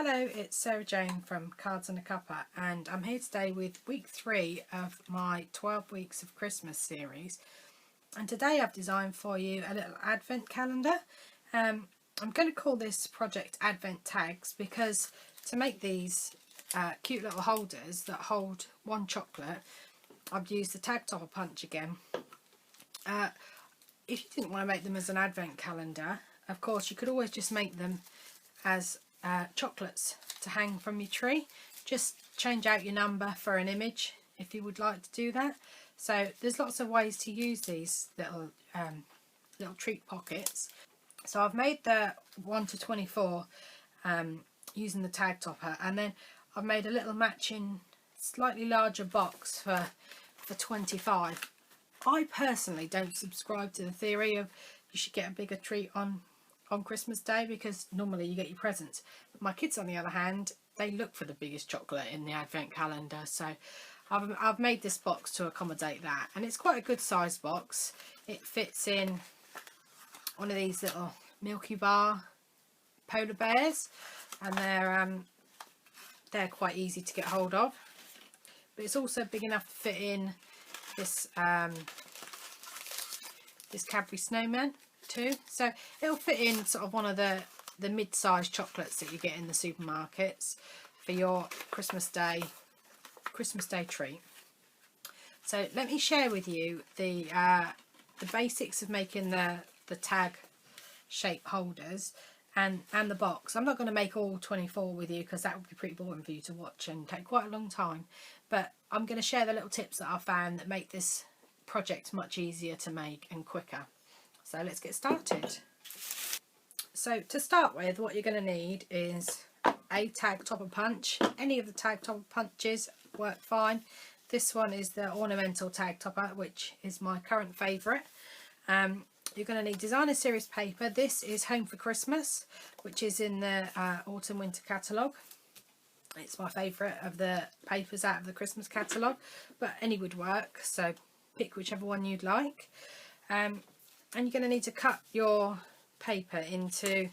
Hello, it's Sarah Jane from Cards and a Cuppa, and I'm here today with week 3 of my 12 weeks of Christmas series. And today I've designed for you a little advent calendar. I'm going to call this project Advent Tags because to make these cute little holders that hold one chocolate, I've used the tag topper punch again. If you didn't want to make them as an advent calendar, of course you could always just make them as chocolates to hang from your tree. Just change out your number for an image if you would like to do that. So there's lots of ways to use these little treat pockets. So I've made the 1 to 24 using the tag topper, and then I've made a little matching slightly larger box for 25. I personally don't subscribe to the theory of you should get a bigger treat on Christmas Day, because normally you get your presents. But my kids, on the other hand, they look for the biggest chocolate in the advent calendar, so I've made this box to accommodate that, and it's quite a good size box. It fits in one of these little Milky Bar polar bears, and they're quite easy to get hold of, but it's also big enough to fit in this this Cadbury snowman too, so it'll fit in sort of one of the mid-sized chocolates that you get in the supermarkets for your Christmas Day treat. So let me share with you the basics of making the tag shape holders and the box. I'm not going to make all 24 with you because that would be pretty boring for you to watch and take quite a long time, but I'm going to share the little tips that I've found that make this project much easier to make and quicker. So let's get started. So to start with, what you're going to need is a tag topper punch. Any of the tag topper punches work fine. This one is the ornamental tag topper, which is my current favourite. You're going to need designer series paper. This is Home for Christmas, which is in the autumn winter catalogue. It's my favourite of the papers out of the Christmas catalogue, but any would work, so pick whichever one you'd like. And you're going to need to cut your paper into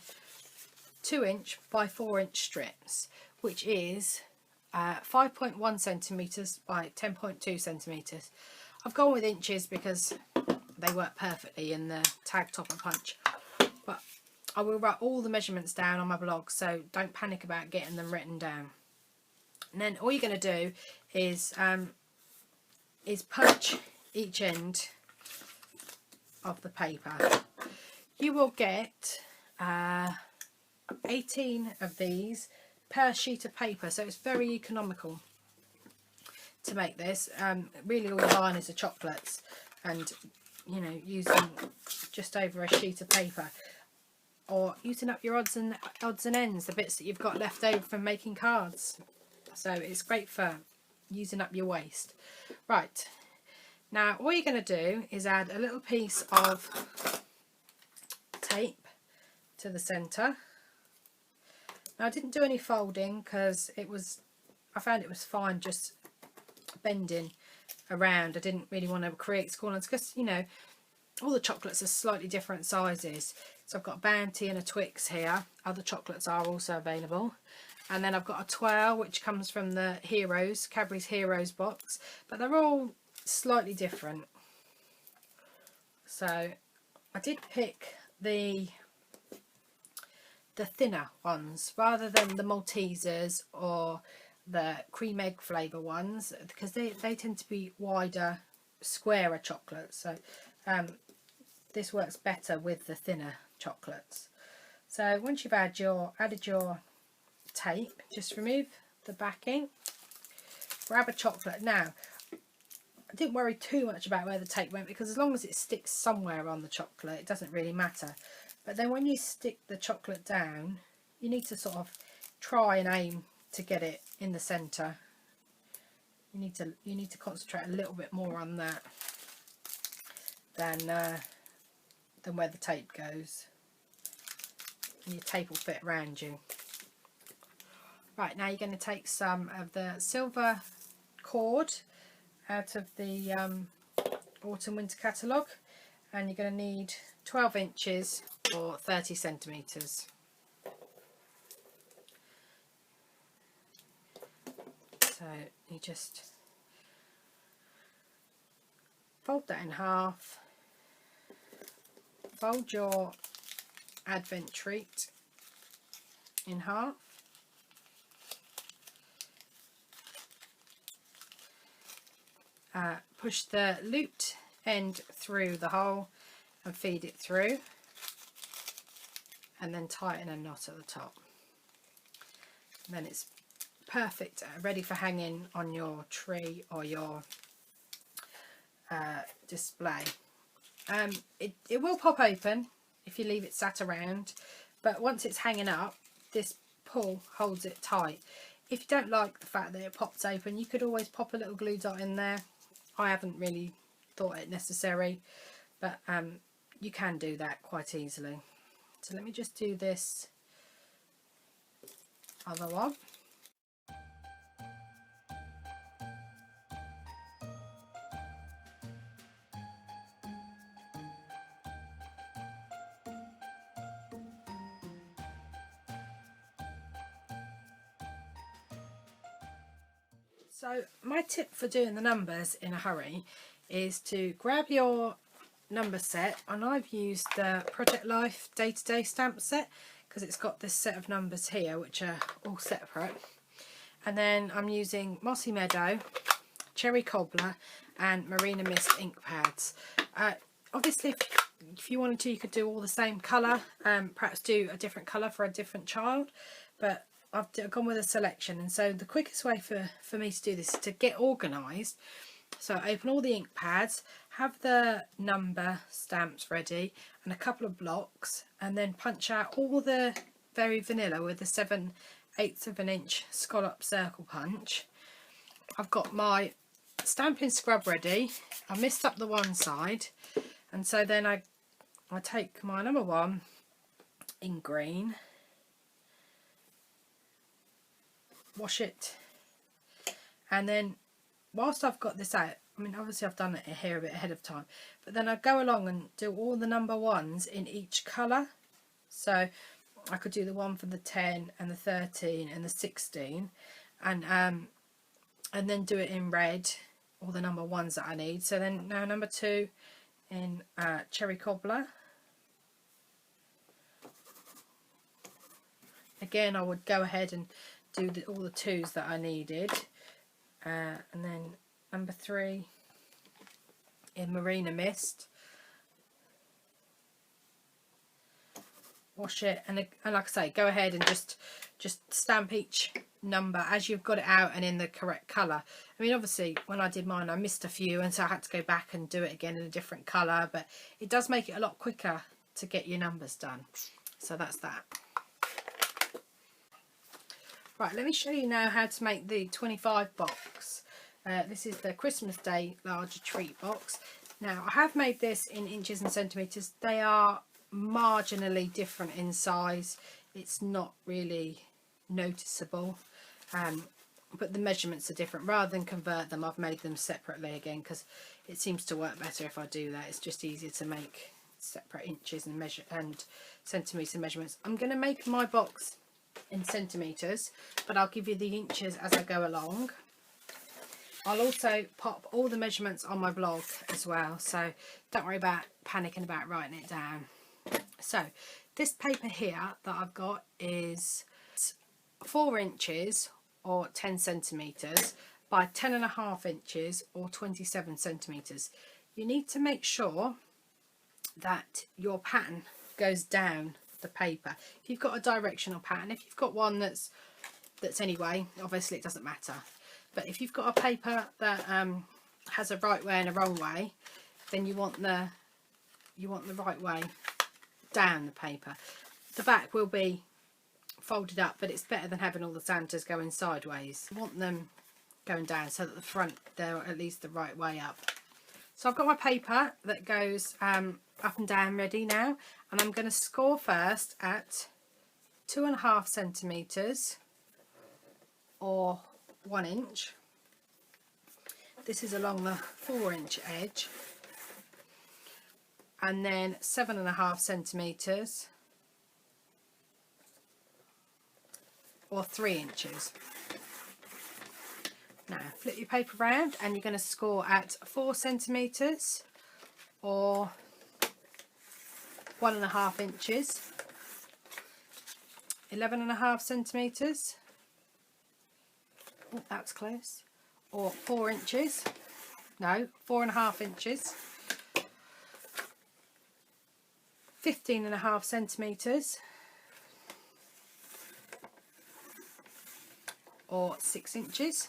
2" by 4" strips, which is 5.1 centimetres by 10.2 centimetres. I've gone with inches because they work perfectly in the tag topper punch, but I will write all the measurements down on my blog, so don't panic about getting them written down. And then all you're going to do is punch each end of the paper. You will get 18 of these per sheet of paper, so it's very economical to make this. Really all you're buying is the chocolates, and you know, using just over a sheet of paper, or using up your odds and ends, the bits that you've got left over from making cards. So it's great for using up your waste. Right, now all you're going to do is add a little piece of tape to the centre. Now I didn't do any folding because I found it was fine just bending around. I didn't really want to create scorelines because, you know, all the chocolates are slightly different sizes. So I've got Bounty and a Twix here. Other chocolates are also available. And then I've got a twirl, which comes from the Cadbury's Heroes box, but they're all slightly different. So I did pick the thinner ones rather than the Maltesers or the cream egg flavour ones, because they tend to be wider, squarer chocolates. So this works better with the thinner chocolates. So once you've added your tape, just remove the backing, grab a chocolate. Now I didn't worry too much about where the tape went, because as long as it sticks somewhere on the chocolate, it doesn't really matter. But then when you stick the chocolate down, you need to sort of try and aim to get it in the centre. You need to concentrate a little bit more on that than where the tape goes, and your tape will fit around you. Right, now you're going to take some of the silver cord out of the autumn winter catalogue, and you're going to need 12 inches or 30 centimetres. So you just fold that in half, fold your Advent treat in half, push the looped end through the hole and feed it through, and then tighten a knot at the top. And then it's perfect, ready for hanging on your tree or your display. It will pop open if you leave it sat around, but once it's hanging up, this pull holds it tight. If you don't like the fact that it pops open, you could always pop a little glue dot in there. I haven't really thought it necessary, but you can do that quite easily. So let me just do this other one. So my tip for doing the numbers in a hurry is to grab your number set, and I've used the Project Life day-to-day stamp set because it's got this set of numbers here which are all separate, and then I'm using Mossy Meadow, Cherry Cobbler and Marina Mist ink pads. Obviously if you wanted to, you could do all the same colour, perhaps do a different colour for a different child, but I've gone with a selection. And so the quickest way for me to do this is to get organised. So open all the ink pads, have the number stamps ready and a couple of blocks, and then punch out all the very vanilla with the 7/8 of an inch scallop circle punch. I've got my stamping scrub ready. I missed up the one side, and so then I take my number 1 in green, wash it, and then whilst I've got this out, I mean obviously I've done it here a bit ahead of time, but then I go along and do all the number 1s in each colour. So I could do the one for the 10 and the 13 and the 16, and then do it in red, all the number 1s that I need. So then now number 2 in Cherry Cobbler. Again, I would go ahead and do all the 2s that I needed, and then number 3 in Marina Mist. Wash it, and like I say, go ahead and just stamp each number as you've got it out and in the correct colour. I mean obviously when I did mine I missed a few, and so I had to go back and do it again in a different colour, but it does make it a lot quicker to get your numbers done. So that's that. Right, let me show you now how to make the 25 box. This is the Christmas Day larger treat box. Now I have made this in inches and centimetres. They are marginally different in size. It's not really noticeable, but the measurements are different. Rather than convert them, I've made them separately again because it seems to work better if I do that. It's just easier to make separate inches and measure and centimetre measurements. I'm going to make my box in centimetres, but I'll give you the inches as I go along. I'll also pop all the measurements on my blog as well, so don't worry about panicking about writing it down. So this paper here that I've got is 4 inches or 10 centimetres by 10.5 inches or 27 centimetres. You need to make sure that your pattern goes down the paper. If you've got a directional pattern, if you've got one that's anyway, obviously it doesn't matter, but if you've got a paper that has a right way and a wrong way, then you want the right way down the paper. The back will be folded up, but it's better than having all the Santas going sideways. You want them going down so that the front, they're at least the right way up. So I've got my paper that goes up and down ready now, and I'm going to score first at 2.5 centimetres or 1 inch. This is along the 4-inch edge, and then 7.5 centimetres or 3 inches. Now flip your paper round and you're going to score at 4 centimetres or 1.5 inches, 11.5 centimetres, oh that's close, or 4 inches, no 4.5 inches, 15.5 centimetres or 6 inches,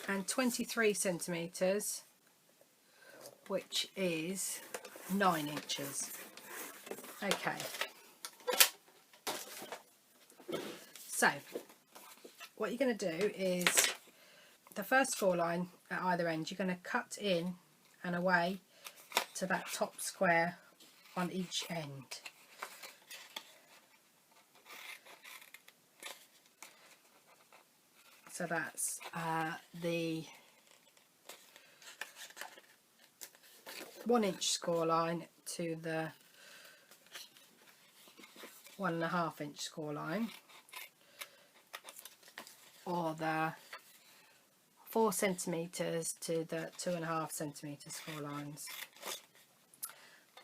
and 23 centimetres, which is 9 inches. Okay, so what you're going to do is the first score line at either end, you're going to cut in and away to that top square on each end. So that's the 1 inch score line to the 1.5 inch score line, or the 4 centimetres to the 2.5 centimetre score lines.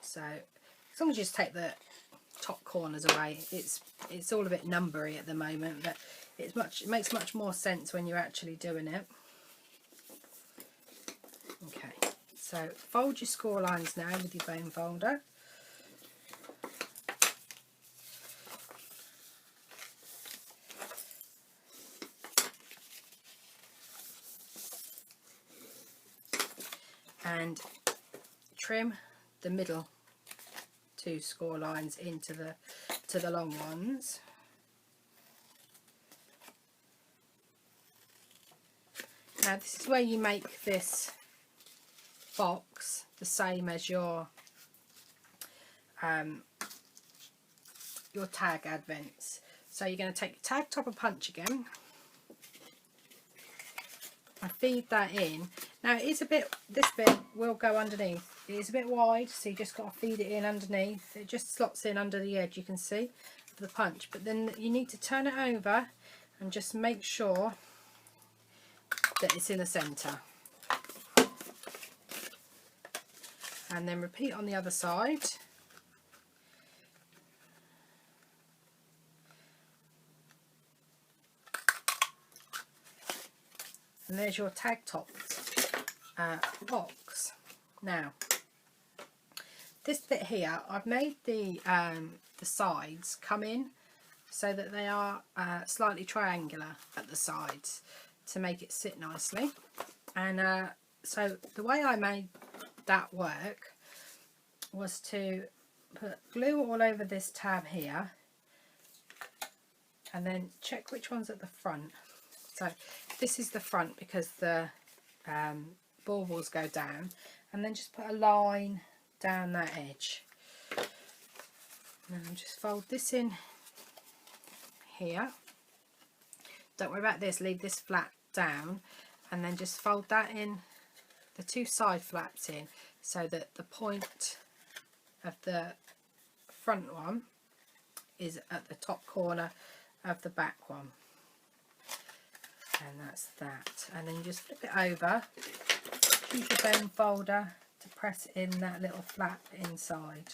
So as long as you just take the top corners away, it's all a bit numbery at the moment, but it makes much more sense when you're actually doing it. Okay, so fold your score lines now with your bone folder. And trim the middle 2 score lines into the long ones. Now this is where you make this box the same as your tag advents. So you're going to take your tag topper punch again and feed that in. Now it is a bit, this bit will go underneath. It is a bit wide, so you just got to feed it in underneath. It just slots in under the edge, you can see, of the punch. But then you need to turn it over and just make sure that it's in the centre. And then repeat on the other side. And there's your tag top box. Now, this bit here, I've made the sides come in so that they are slightly triangular at the sides to make it sit nicely. And so the way I made that work was to put glue all over this tab here and then check which one's at the front. So this is the front because the baubles go down, and then just put a line down that edge, and then just fold this in here. Don't worry about this, leave this flat down, and then just fold that in, the 2 side flaps in, so that the point of the front one is at the top corner of the back one. And that's that. And then you just flip it over, use your bone folder to press in that little flap inside.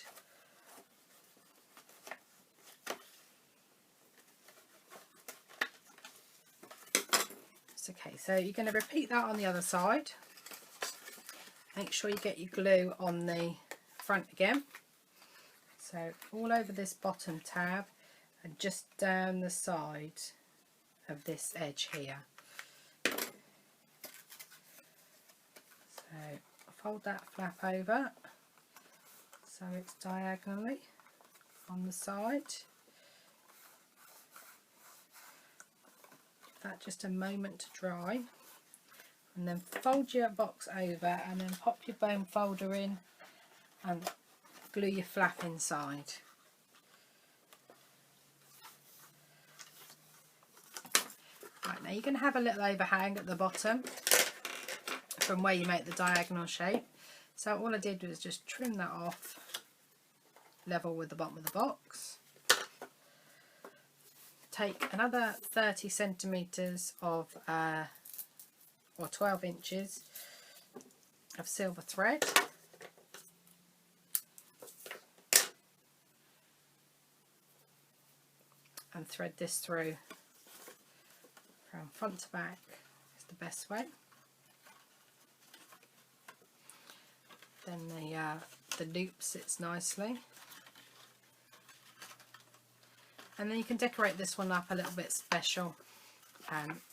It's okay, so you're going to repeat that on the other side. Make sure you get your glue on the front again. So all over this bottom tab and just down the side of this edge here. So fold that flap over so it's diagonally on the side. Give that just a moment to dry, and then fold your box over and then pop your bone folder in and glue your flap inside. Right, now you're going to have a little overhang at the bottom from where you make the diagonal shape, so all I did was just trim that off level with the bottom of the box. take another 30 centimetres of or 12 inches of silver thread, and thread this through from front to back is the best way. Then the loop sits nicely, and then you can decorate this one up a little bit special.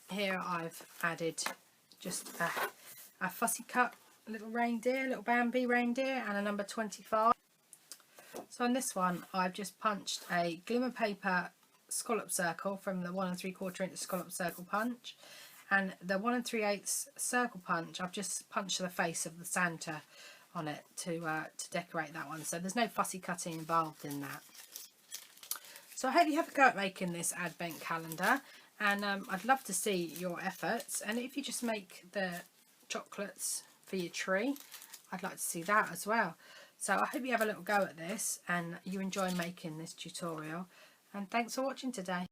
Here I've added just a fussy cut little reindeer, little Bambi reindeer, and a number 25. So on this one I've just punched a glimmer paper scallop circle from the 1 3/4 inch scallop circle punch, and the 1 3/8 circle punch I've just punched the face of the Santa on it to decorate that one. So there's no fussy cutting involved in that. So I hope you have a go at making this advent calendar, and I'd love to see your efforts. And if you just make the chocolates for your tree, I'd like to see that as well. So I hope you have a little go at this and you enjoy making this tutorial, and thanks for watching today.